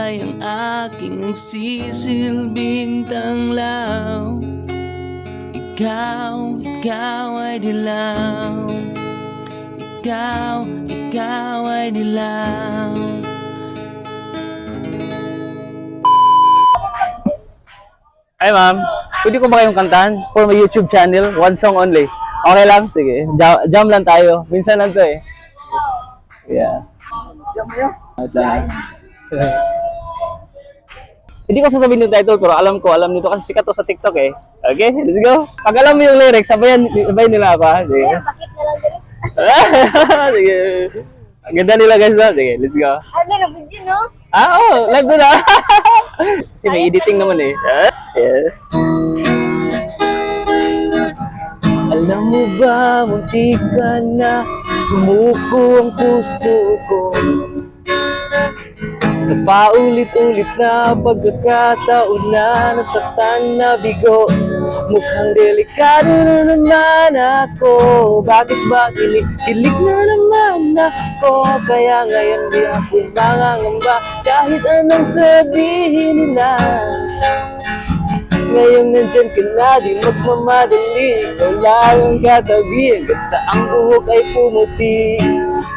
kulay ang aking sisilbing tanglaw. Ikaw ay dilaw. Ikaw ay dilaw. Hi ma'am, pwede ko ba kayong kantahan for my YouTube channel? One song only. Okay lang? Sige. Jam lang tayo. Minsan lang to eh. Yeah. Jam mo Hindi ko sasabihin yung title pero alam nito kasi sikat to sa TikTok eh. Okay, let's go. Pag alam mo yung lyrics, sabayan nila ako ha. Sige. Bakit na lang ganun? Sige. Ang ganda nila guys na. Sige, let's go. Ano na video, no? Live na. Kasi may editing naman eh. Yeah. Alam mo ba, muntik ka na sumuko ang puso ko sa paulit-ulit na pagkakataon na nasaktan na bigo. Mukhang delikado na naman ako. Bakit ba kilig na naman ako? Kaya ngayon di ako mangangamba kahit anong sabihin nila. Ngayon nandyan ka na, di magmamadali. Ikaw lang ang katabi hanggat sa ang buhok ay pumuti.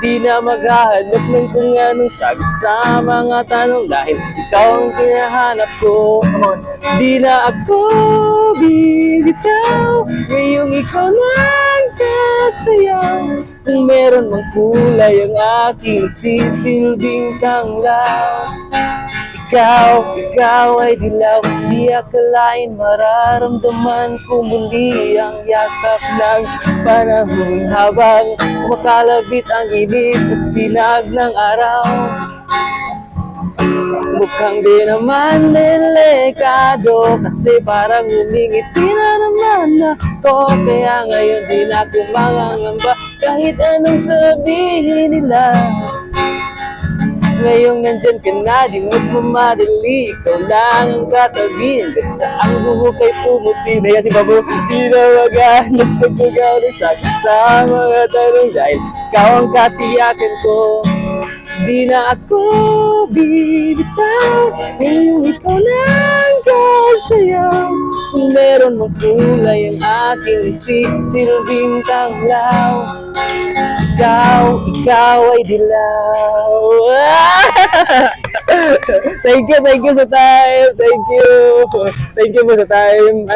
Di na maghahanap ng kung anong sagot sa mga tanong dahil ikaw ang kinahanap ko. Di na ako bibitaw, ngayong ikaw lang kasayaw. Kung meron mang kulay ang aking sisilbing tanglaw. Ikaw ay dilaw, di akalain mararamdaman ko muli ang yakap ng panahon habang kumakalabit ang init at sinag ng araw. Mukhang di naman delikado kasi parang humingiti na naman ako. Kaya ngayon di na ako mangangamba kahit anong sabihin nila. Ngayong nandyan ka na, di magmamadali. Ikaw lang ang katabi hanggat sa ang buhok ay pumuti. Naya si Babu, di na maghanap pagkagaw ng sakit sa mga tanong dahil ikaw ang katiyakin ko. Di na ako bibitaw, ngayong ikaw lang kasayaw. Kung meron mang kulay ang aking silbing tanglaw. Ikaw ay dilaw. Thank you sa time. Thank you po sa time.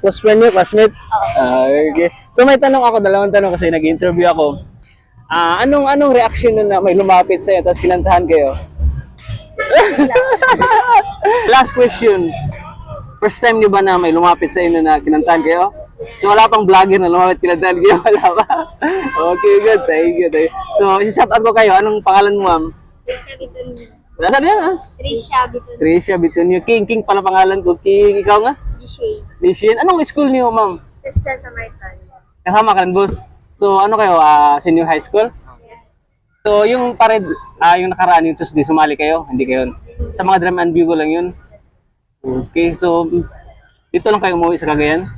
Close friend niyo, classmate? Okay. So may tanong ako, dalawang tanong kasi nag-interview ako. Anong reaction nun na may lumapit sa'yo tapos kinantahan kayo? Last question. First time niyo ba na may lumapit sa inyo na kinantahan kayo? So wala pang vlogger na lumapit kinantahan kayo? Wala pa? Okay, good. Thank you. So, isi-shout out ko kayo. Anong pangalan mo, ma'am? Trisha Bitunyo. Nasaan yan, ha? Trisha Bitunyo. King pala pangalan ko. King, ikaw nga? Lishin. Anong school niyo, ma'am? Christian Samaritan. Kasama ka rin, boss. So, ano kayo? Senior high school? Yes. So, yung parade, yung nakaraan yung Tuesday, sumali kayo? Hindi kayo? Sa mga drum and bugle lang yun? Okay, so, dito lang kayo umuwi sa Cagayan?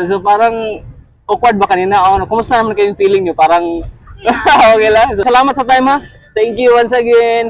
So, parang awkward ba kanina? Kumusta naman kayong feeling nyo? Parang, okay lang. So, salamat sa time ha. Thank you once again.